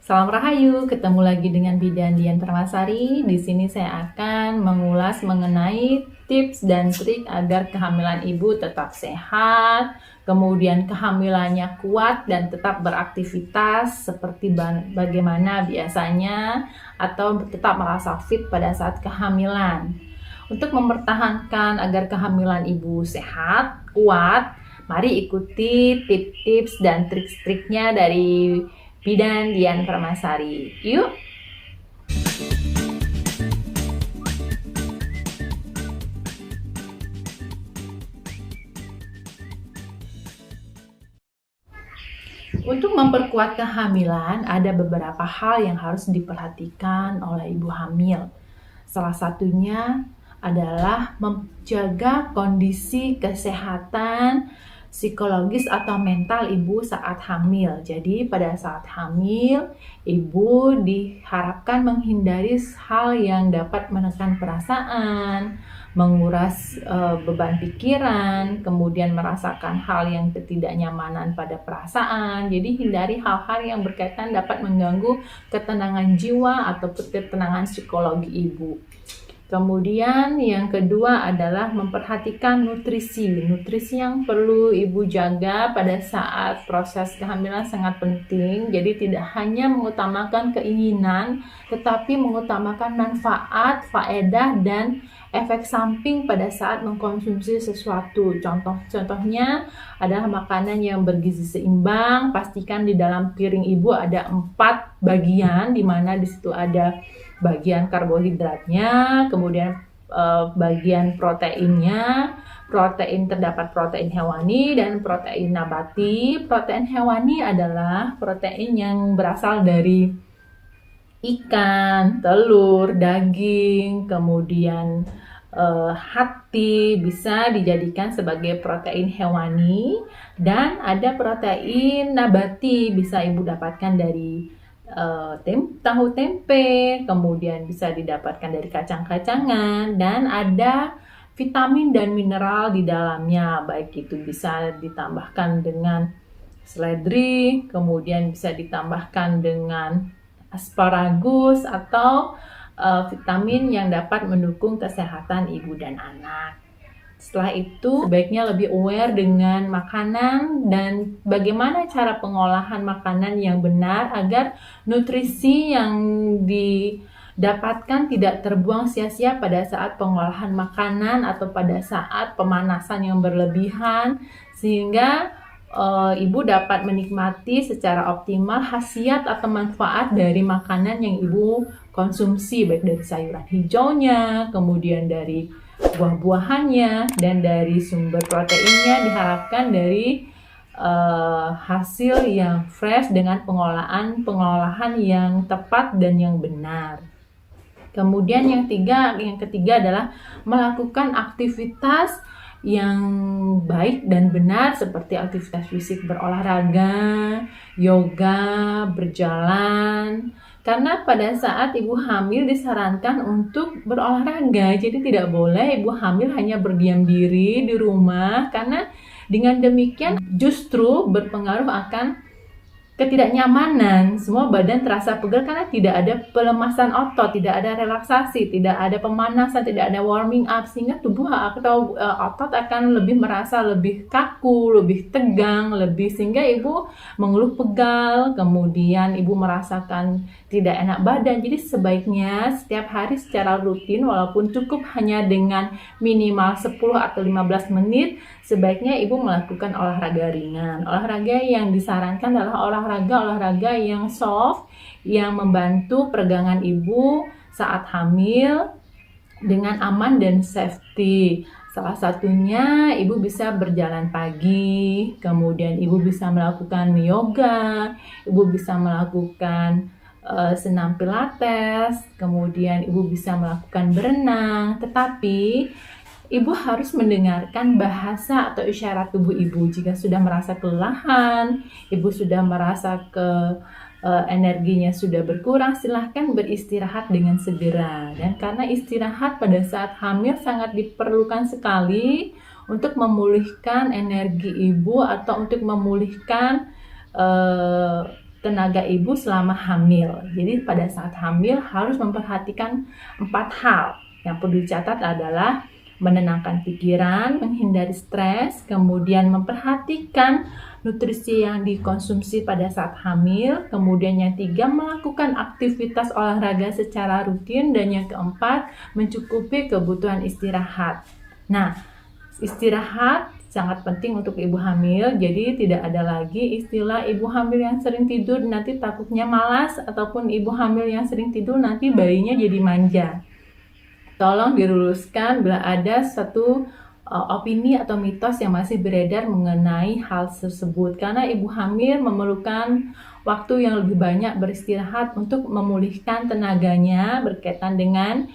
Salam Rahayu, ketemu lagi dengan Bidan Dian Permasari. Di sini saya akan mengulas mengenai tips dan trik agar kehamilan ibu tetap sehat, kemudian kehamilannya kuat dan tetap beraktivitas seperti bagaimana biasanya, atau tetap merasa fit pada saat kehamilan. Untuk mempertahankan agar kehamilan ibu sehat, kuat, mari ikuti tips-tips dan trik-triknya dari Bidan Dian Permasari. Yuk! Untuk memperkuat kehamilan, ada beberapa hal yang harus diperhatikan oleh ibu hamil. Salah satunya adalah menjaga kondisi kesehatan psikologis atau mental ibu saat hamil. Jadi pada saat hamil, ibu diharapkan menghindari hal yang dapat menekan perasaan, menguras beban pikiran, kemudian merasakan hal yang ketidaknyamanan pada perasaan. Jadi hindari hal-hal yang berkaitan dapat mengganggu ketenangan jiwa atau ketenangan psikologi ibu. Kemudian yang kedua adalah memperhatikan nutrisi. Nutrisi yang perlu ibu jaga pada saat proses kehamilan sangat penting. Jadi tidak hanya mengutamakan keinginan, tetapi mengutamakan manfaat, faedah, dan efek samping pada saat mengkonsumsi sesuatu. Contohnya adalah makanan yang bergizi seimbang. Pastikan di dalam piring ibu ada 4 bagian, di mana di situ ada bagian karbohidratnya, kemudian bagian proteinnya. Protein terdapat protein hewani dan protein nabati. Protein hewani adalah protein yang berasal dari ikan, telur, daging, kemudian hati bisa dijadikan sebagai protein hewani, dan ada protein nabati bisa ibu dapatkan dari tahu tempe, kemudian bisa didapatkan dari kacang-kacangan, dan ada vitamin dan mineral di dalamnya, baik itu bisa ditambahkan dengan seledri, kemudian bisa ditambahkan dengan asparagus, atau vitamin yang dapat mendukung kesehatan ibu dan anak. Setelah itu, sebaiknya lebih aware dengan makanan dan bagaimana cara pengolahan makanan yang benar agar nutrisi yang didapatkan tidak terbuang sia-sia pada saat pengolahan makanan atau pada saat pemanasan yang berlebihan, sehingga ibu dapat menikmati secara optimal khasiat atau manfaat dari makanan yang ibu konsumsi, baik dari sayuran hijaunya, kemudian dari buah-buahannya, dan dari sumber proteinnya diharapkan dari hasil yang fresh dengan pengolahan yang tepat dan yang benar. Kemudian yang ketiga adalah melakukan aktivitas yang baik dan benar, seperti aktivitas fisik berolahraga, yoga, berjalan. Karena pada saat ibu hamil disarankan untuk berolahraga, jadi tidak boleh ibu hamil hanya berdiam diri di rumah, karena dengan demikian justru berpengaruh akan ketidaknyamanan. Semua badan terasa pegal karena tidak ada pelemasan otot, tidak ada relaksasi, tidak ada pemanasan, tidak ada warming up, sehingga tubuh atau otot akan merasa lebih kaku, lebih tegang, sehingga ibu mengeluh pegal, kemudian ibu merasakan tidak enak badan. Jadi sebaiknya setiap hari secara rutin, walaupun cukup hanya dengan minimal 10 atau 15 menit, sebaiknya ibu melakukan olahraga ringan. Olahraga yang disarankan adalah olahraga yang soft, yang membantu peregangan ibu saat hamil dengan aman dan safety. Salah satunya ibu bisa berjalan pagi, kemudian ibu bisa melakukan yoga, ibu bisa melakukan senam pilates, kemudian ibu bisa melakukan berenang. Tetapi ibu harus mendengarkan bahasa atau isyarat tubuh ibu. Jika sudah merasa kelelahan, ibu sudah merasa energinya sudah berkurang, silahkan beristirahat dengan segera. Dan karena istirahat pada saat hamil sangat diperlukan sekali untuk memulihkan energi ibu atau untuk memulihkan tenaga ibu selama hamil. Jadi pada saat hamil harus memperhatikan 4 hal. Yang perlu dicatat adalah menenangkan pikiran, menghindari stres, kemudian memperhatikan nutrisi yang dikonsumsi pada saat hamil, kemudian yang 3 melakukan aktivitas olahraga secara rutin, dan yang keempat mencukupi kebutuhan istirahat. Nah, istirahat sangat penting untuk ibu hamil, jadi tidak ada lagi istilah ibu hamil yang sering tidur nanti takutnya malas, ataupun ibu hamil yang sering tidur nanti bayinya jadi manja. Tolong diluruskan bila ada satu opini atau mitos yang masih beredar mengenai hal tersebut, karena ibu hamil memerlukan waktu yang lebih banyak beristirahat untuk memulihkan tenaganya berkaitan dengan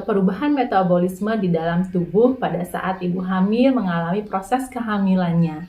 perubahan metabolisme di dalam tubuh pada saat ibu hamil mengalami proses kehamilannya.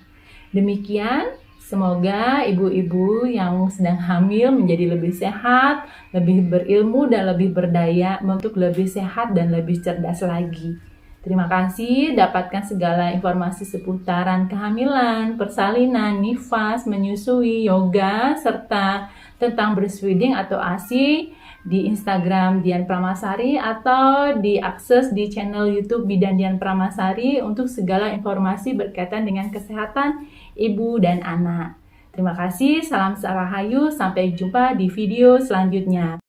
Demikian, semoga ibu-ibu yang sedang hamil menjadi lebih sehat, lebih berilmu, dan lebih berdaya untuk lebih sehat dan lebih cerdas lagi. Terima kasih, dapatkan segala informasi seputaran kehamilan, persalinan, nifas, menyusui, yoga, serta tentang breastfeeding atau ASI di Instagram Dian Pramasari, atau diakses di channel YouTube Bidan Dian Pramasari untuk segala informasi berkaitan dengan kesehatan ibu dan anak. Terima kasih, salam Rahayu, sampai jumpa di video selanjutnya.